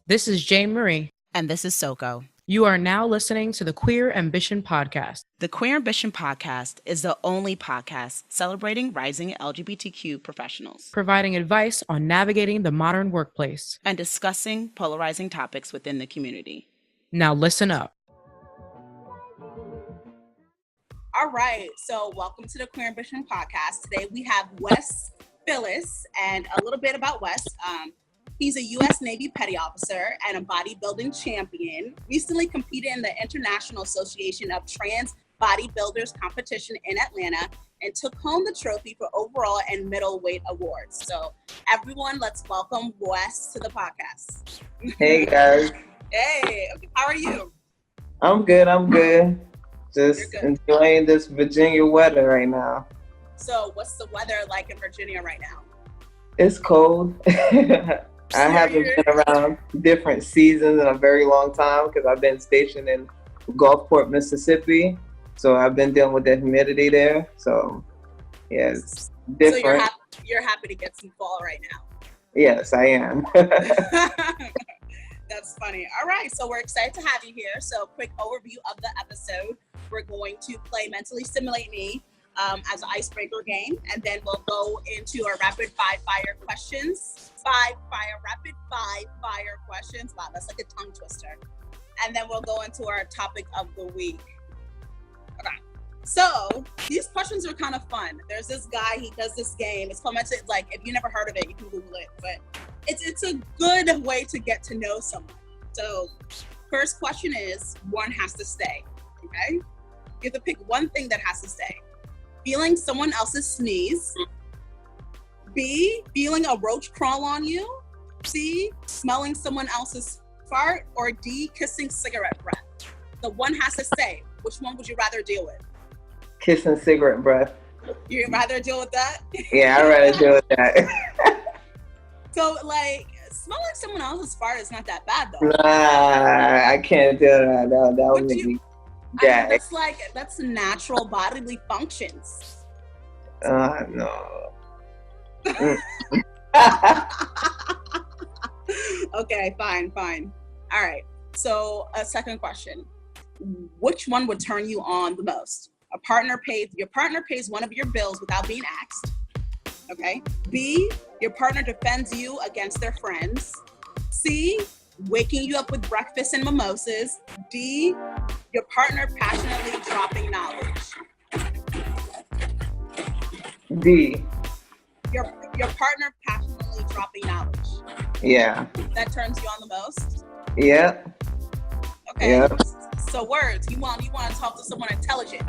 This is Jane Marie. And this is Soko. You are now listening to the Queer Ambition Podcast. The Queer Ambition Podcast is the only podcast celebrating rising LGBTQ professionals, providing advice on navigating the modern workplace, and discussing polarizing topics within the community. Now listen up. All right, so welcome to the Queer Ambition Podcast. Today we have Wes Phyllis, and a little bit about Wes. He's a U.S. Navy petty officer and a bodybuilding champion. Recently competed in the International Association of Trans Bodybuilders competition in Atlanta and took home the trophy for overall and middleweight awards. So everyone, let's welcome Wes to the podcast. Hey guys. Hey, okay, how are you? I'm good. Just enjoying this Virginia weather right now. So what's the weather like in Virginia right now? It's cold. I haven't been around different seasons in a very long time because I've been stationed in Gulfport, Mississippi. So I've been dealing with the humidity there. So yeah, it's different. So you're happy to get some fall right now? Yes, I am. That's funny. All right, so we're excited to have you here. So quick overview of the episode. We're going to play Mentally Stimulate Me as an icebreaker game, and then we'll go into our rapid fire questions. Rapid fire questions. Wow, that's like a tongue twister. And then we'll go into our topic of the week. Okay. So these questions are kind of fun. There's this guy, he does this game. It's called Mentally, like, if you never heard of it, you can Google it. But it's a good way to get to know someone. So first question is, one has to stay. Okay? You have to pick one thing that has to stay. Feeling someone else's sneeze. B, feeling a roach crawl on you. C, smelling someone else's fart. Or D, kissing cigarette breath. The one has to stay. Which one would you rather deal with? Kissing cigarette breath. You'd rather deal with that? Yeah, I'd rather deal with that. So, like, smelling someone else's fart is not that bad, though. Nah, I can't do that. That would make me gag. That's natural bodily functions. No. Okay, fine. All right. So a second question. Which one would turn you on the most? Your partner pays one of your bills without being asked. Okay. B, your partner defends you against their friends. C, waking you up with breakfast and mimosas. D, your partner passionately dropping knowledge. D. Your partner passionately dropping knowledge. Yeah. That turns you on the most? Yeah. Okay. Yeah. So words, you want to talk to someone intelligent.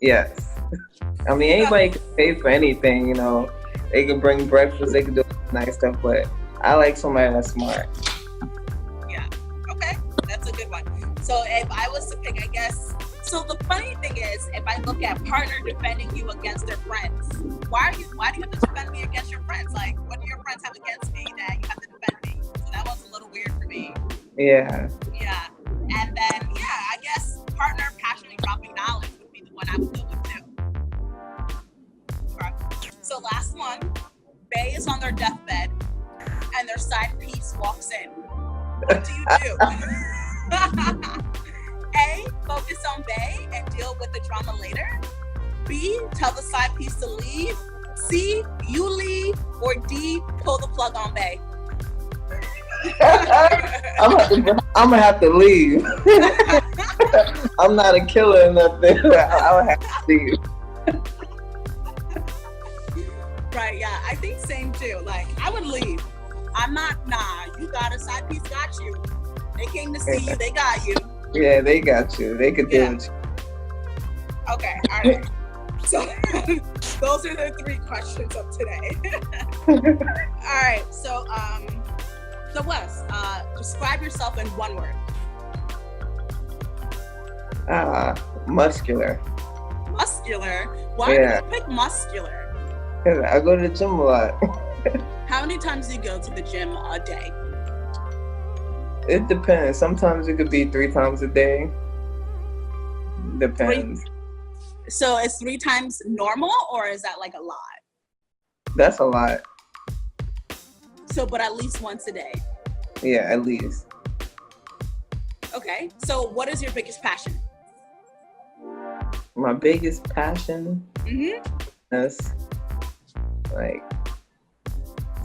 Yes. I mean, anybody can pay for anything, you know. They can bring breakfast, they can do nice stuff, but I like somebody that's smart. Yeah. Okay. That's a good one. So if I was to pick, I guess, so the funny thing is, if I look at partner defending you against their friends, why do you have to defend me against your friends? Like, what do your friends have against me that you have to defend me? So that was a little weird for me. Yeah. Yeah. And then, I guess partner passionately dropping knowledge would be the one I would go with too. Okay. So last one, Bae is on their deathbed and their side piece walks in. What do you do? A, focus on Bae and deal with the drama later. B, tell the side piece to leave. C, you leave. Or D, pull the plug on Bae. I'm gonna have to leave. I'm not a killer or nothing. I'll have to leave. Right, yeah, I think same too. Like, I would leave. I'm not, you got a side piece, got you. They came to see you, they got you. Yeah, they got you. They could deal with you. Okay, all right. So those are the three questions of today. All right, so Wes, describe yourself in one word. Muscular. Muscular? Why did you pick muscular? I go to the gym a lot. How many times do you go to the gym a day? It depends. Sometimes it could be 3 times a day. Depends. So is 3 times normal, or is that like a lot? That's a lot. So, but at least once a day. Yeah, at least. Okay. So what is your biggest passion? My biggest passion is like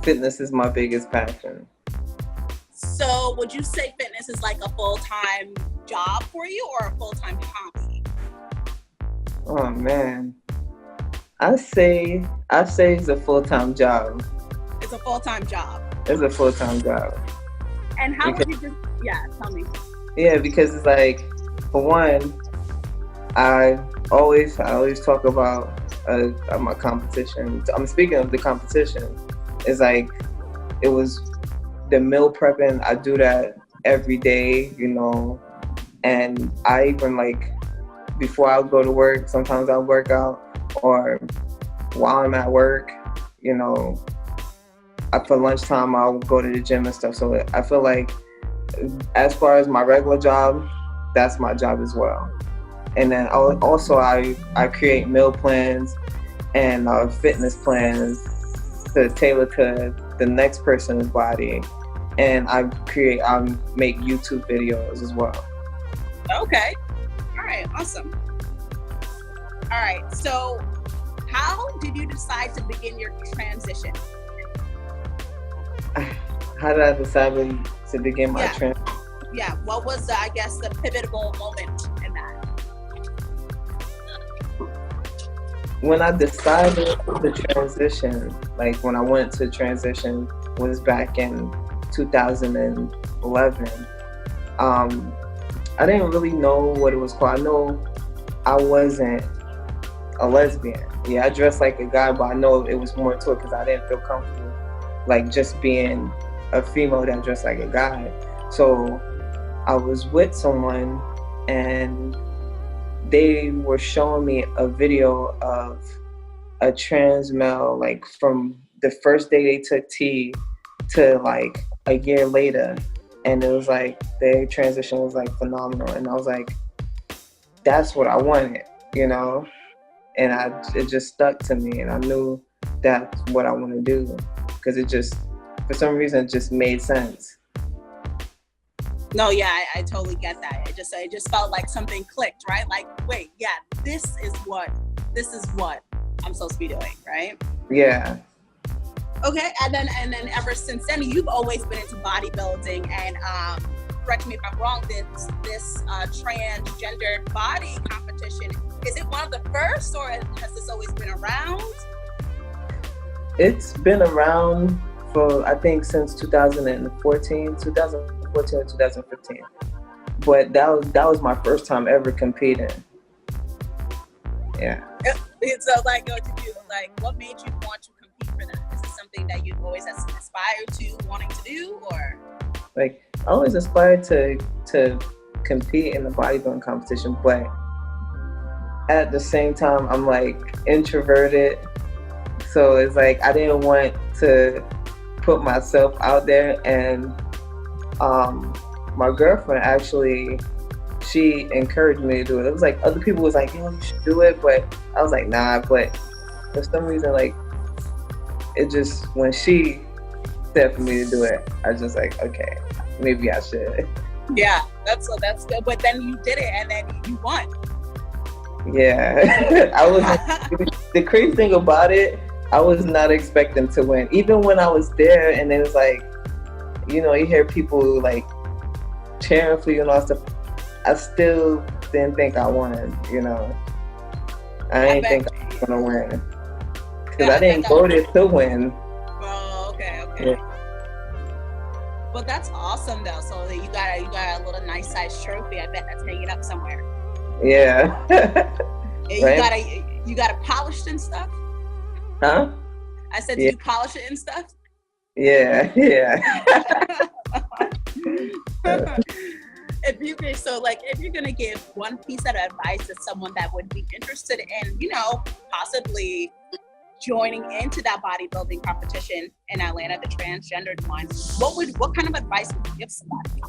fitness is my biggest passion. So would you say fitness is like a full-time job for you or a full-time hobby? Oh man. I say it's a full-time job. It's a full-time job. It's a full-time job. And how would you just, tell me. Yeah, because it's like, for one, I always talk about my competition. I'm speaking of the competition. It's like, it was the meal prepping. I do that every day, you know, and I even like, before I go to work, sometimes I'll work out, or while I'm at work, you know, for lunchtime, I'll go to the gym and stuff. So I feel like as far as my regular job, that's my job as well. And then also I create meal plans and fitness plans to tailor to the next person's body. And I make YouTube videos as well. Okay. All right. Awesome. All right. So how did you decide to begin your transition? How did I decide to begin my transition? Yeah. What was, the pivotal moment in that? When I decided to transition, like when I went to transition, was back in 2011. I didn't really know what it was called. I know I wasn't a lesbian. Yeah, I dressed like a guy, but I know it was more to it because I didn't feel comfortable, like just being a female that dressed like a guy. So I was with someone and they were showing me a video of a trans male, like from the first day they took T to like a year later. And it was like, their transition was like phenomenal. And I was like, that's what I wanted, you know? And it just stuck to me. And I knew that's what I want to do. Because it just, for some reason, it just made sense. No, yeah, I totally get that. It just felt like something clicked, right? Like, wait, yeah, this is what I'm supposed to be doing, right? Yeah. Okay, and then ever since then, you've always been into bodybuilding, and correct me if I'm wrong. This transgender body competition, is it one of the first, or has this always been around? It's been around for, I think, since 2014 or 2015. But that was my first time ever competing. Yeah. So, like, what made you want to compete for that? Is it something that you've always aspired to, wanting to do, or? Like, I always aspired to compete in the bodybuilding competition, but at the same time, I'm like introverted. So it's like, I didn't want to put myself out there. And my girlfriend actually, she encouraged me to do it. It was like, other people was like, yo, you should do it. But I was like, nah. But for some reason, like, it just, when she said for me to do it, I was just like, okay, maybe I should. Yeah, that's good. But then you did it, and then you won. Yeah. The crazy thing about it, I was not expecting to win. Even when I was there, and it was like, you know, you hear people like cheering for you and all stuff, I still didn't think I won, you know. I didn't think I was gonna win. Because I didn't go there to win. Oh, okay. Yeah. Well, that's awesome though. So you got a little nice size trophy. I bet that's hanging up somewhere. Yeah. Right? You got it polished and stuff? Huh? I said, did you polish it and stuff? Yeah. If you're gonna give one piece of advice to someone that would be interested in, you know, possibly joining into that bodybuilding competition in Atlanta, the transgendered one, what kind of advice would you give somebody?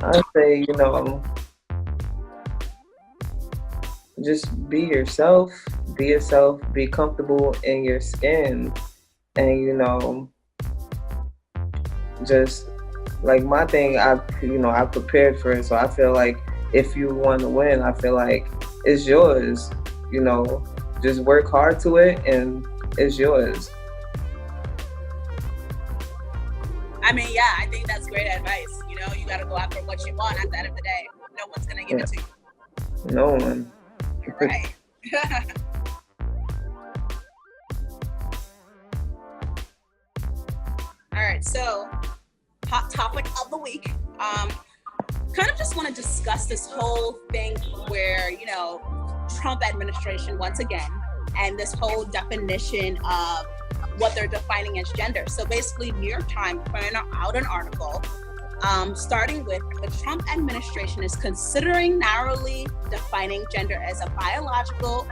I'd say, you know, just be yourself, be comfortable in your skin, and, you know, just like my thing, I prepared for it. So I feel like if you want to win, I feel like it's yours. Just work hard to it, and it's yours. I mean, yeah, I think that's great advice. You got to go after what you want at the end of the day. No one's going to give it to you. No one. Right. All right, so hot topic of the week. Kind of just want to discuss this whole thing where, Trump administration once again, and this whole definition of what they're defining as gender. So basically, New York Times put out an article starting with the Trump administration is considering narrowly defining gender as a biological,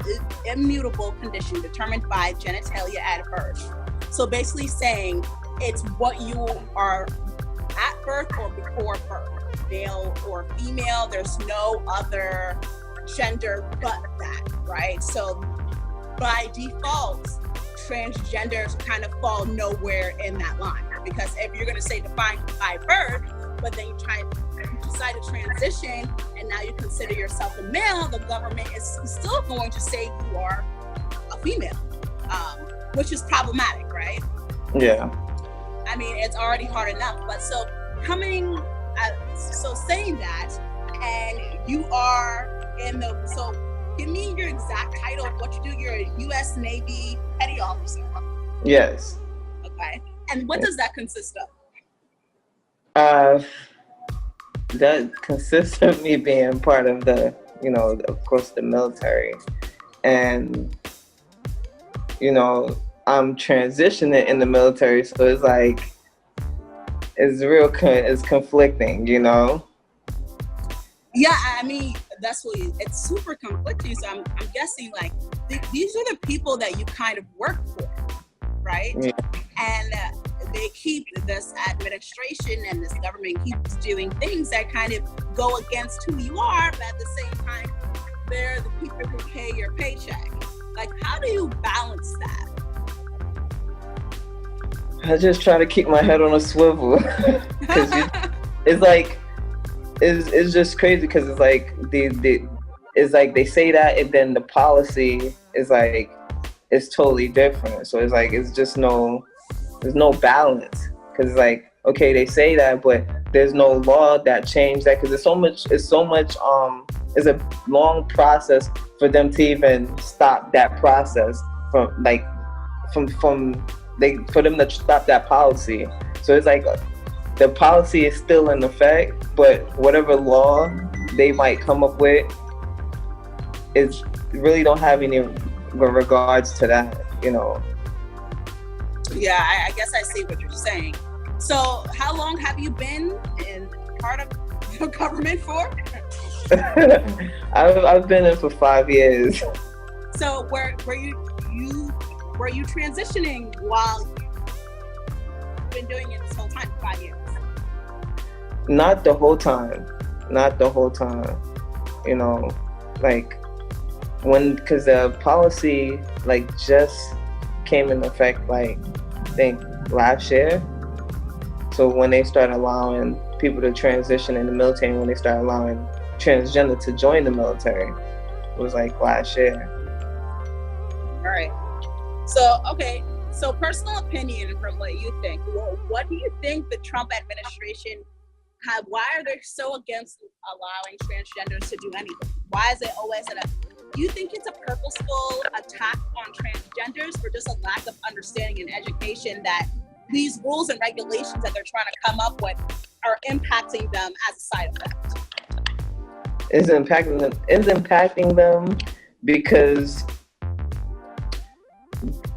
immutable condition determined by genitalia at birth. So basically saying it's what you are at birth or before birth, male or female. There's no other gender but that, right? So by default, transgenders kind of fall nowhere in that line, because if you're going to say defined by birth, but then you decide to transition and now you consider yourself a male, the government is still going to say you are a female, which is problematic, right? Yeah. I mean, it's already hard enough, but so saying that, and you are so give me your exact title of what you do. You're a U.S. Navy petty officer. Yes. Okay. And what does that consist of? That consists of me being part of the, of course, the military. And, I'm transitioning in the military, so it's like, it's conflicting, Yeah, I mean, it's super conflicting. So I'm guessing like these are the people that you kind of work for, right? Yeah. And they keep this administration and this government keeps doing things that kind of go against who you are, but at the same time, they're the people who pay your paycheck. Like, how do you balance that? I just try to keep my head on a swivel. Because it's like, it's just crazy, because it's like it's like they say that, and then the policy is like, it's totally different. So it's like, there's no balance, because it's like, okay, they say that, but there's no law that changed that, because it's a long process for them to even stop that process for them to stop that policy. So it's like the policy is still in effect, but whatever law they might come up with is really don't have any regards to that, Yeah, I guess I see what you're saying. So how long have you been in part of the government for? I've been in for 5 years. So were you transitioning while you've been doing it this whole time, 5 years? Not the whole time. Because the policy just came in effect I think last year. So when they started allowing people to transition in the military, when they started allowing transgender to join the military, it was last year. All right. So, okay. So personal opinion from what you think. What do you think the Trump administration why are they so against allowing transgenders to do anything? Why is it always do you think it's a purposeful attack on transgenders, or just a lack of understanding and education that these rules and regulations that they're trying to come up with are impacting them as a side effect? It's impacting them because,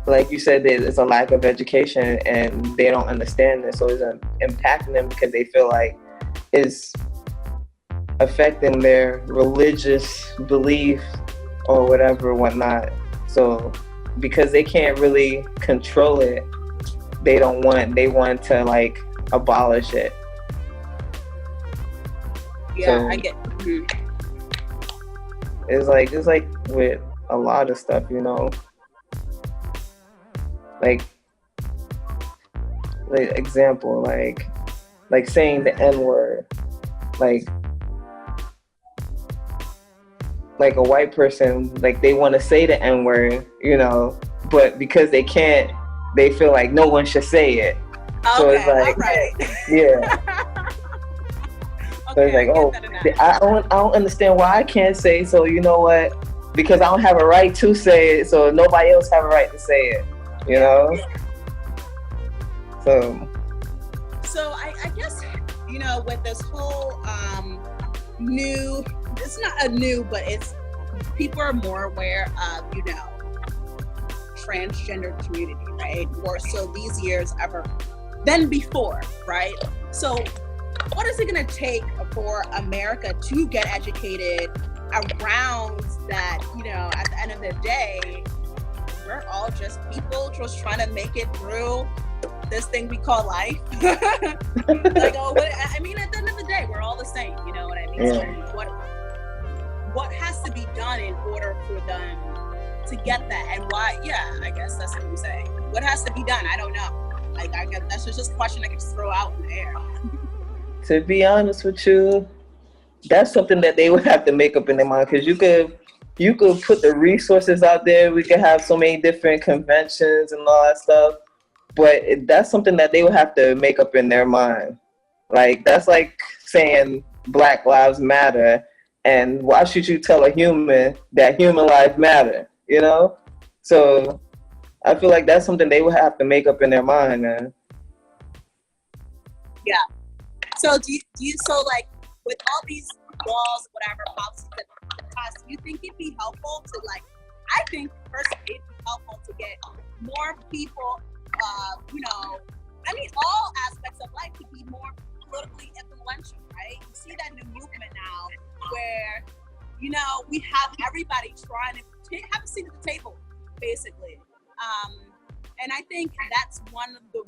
like you said, there's a lack of education and they don't understand this. So it's impacting them because they feel like it's affecting their religious belief or whatever, whatnot. So because they can't really control it, they want to abolish it. Yeah, so I get. Mm-hmm. It's like with a lot of stuff, example, like saying the N-word, like a white person, like they want to say the N-word, you know, but because they can't, they feel like no one should say it. Okay, so it's like, all right. Yeah. So Okay, it's like, oh, I I don't understand why I can't say. So you know what? Because I don't have a right to say it, so nobody else have a right to say it. You know. So I guess, you know, with this whole new, it's not a new, but it's people are more aware of, you know, transgender community, right? More so these years ever than before, right? So what is it going to take for America to get educated around that? You know, at the end of the day, we're all just people just trying to make it through this thing we call life. Like, oh, I mean, at the end of the day, we're all the same. You know what I mean? Yeah. So what has to be done in order for them to get that, and why? Yeah, I guess that's what I'm saying. What has to be done? I don't know. Like, I guess that's just a question I can just throw out in the air. To be honest with you, that's something that they would have to make up in their mind, because you could put the resources out there. We could have so many different conventions and all that stuff, but that's something that they would have to make up in their mind. Like, that's like saying Black Lives Matter, and why should you tell a human that human lives matter, you know? So I feel like that's something they would have to make up in their mind, man. Yeah. So do you so like with all these laws, whatever policies that are passed, do you think it'd be helpful to, like, I think personally it'd be helpful to get more people, you know, I mean, all aspects of life to be more politically influential, right? You see that new movement now where, you know, we have everybody trying to have a seat at the table, basically. And I think that's one of the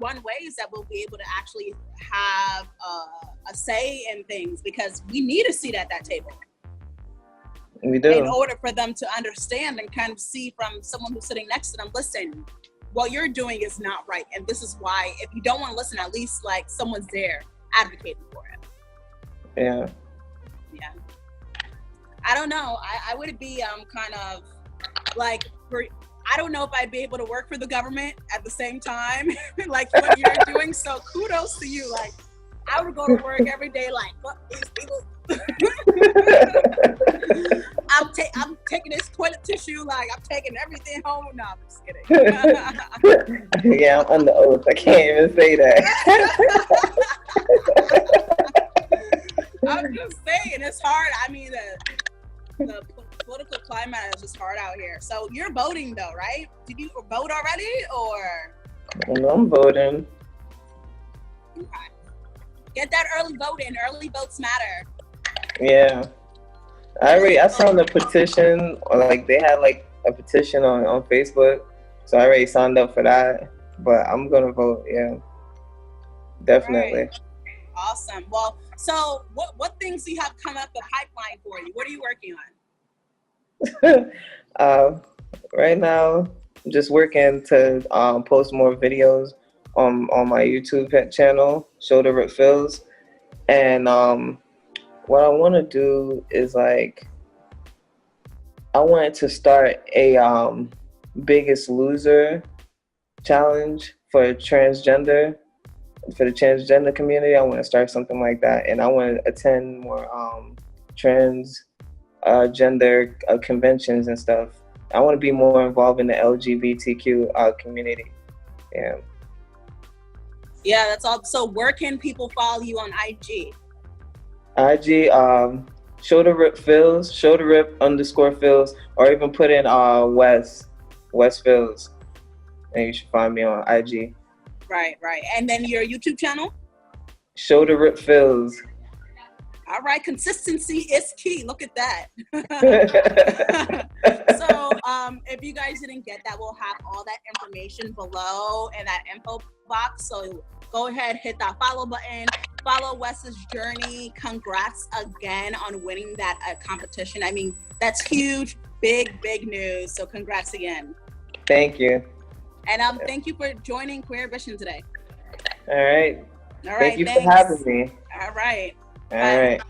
ways that we'll be able to actually have a say in things, because we need a seat at that table. We do. In order for them to understand and kind of see from someone who's sitting next to them, listen, what you're doing is not right. And this is why, if you don't want to listen, at least like someone's there advocating for it. Yeah. Yeah. I don't know. I would be kind of like, I don't know if I'd be able to work for the government at the same time, like what you're doing. So kudos to you. Like, I would go to work every day like, fuck these people. I'm taking this toilet tissue, like I'm taking everything home. No, I'm just kidding. Yeah, I'm under oath. I can't even say that. I'm just saying, it's hard. I mean, the political climate is just hard out here. So you're voting though, right? Did you vote already, or? I'm voting. Okay. Get that early vote in. Early votes matter. Yeah. I signed a petition, or like they had like a petition on Facebook. So I already signed up for that. But I'm gonna vote, yeah. Definitely. Right. Awesome. Well, so what things do you have come up the pipeline for you? What are you working on? Right now, I'm just working to post more videos on my YouTube channel, Shoulder Rip Fills. And what I want to do is like, I wanted to start a Biggest Loser challenge for transgender. For the transgender community, I want to start something like that, and I want to attend more transgender conventions and stuff. I want to be more involved in the LGBTQ community. Yeah. Yeah, that's all. So where can people follow you on IG? IG, Shoulder Rip Fills, Shoulder Rip _Fills, or even put in Wes Fills, and you should find me on IG. Right. And then your YouTube channel? Shoulder Rip Fills. All right, consistency is key. Look at that. So if you guys didn't get that, we'll have all that information below in that info box. So go ahead, hit that follow button. Follow Wes's journey. Congrats again on winning that competition. I mean, that's huge, big news. So congrats again. Thank you. And thank you for joining Queer Ambition today. All right. All right. Thank you Thanks. for having me. All right. All Bye. right.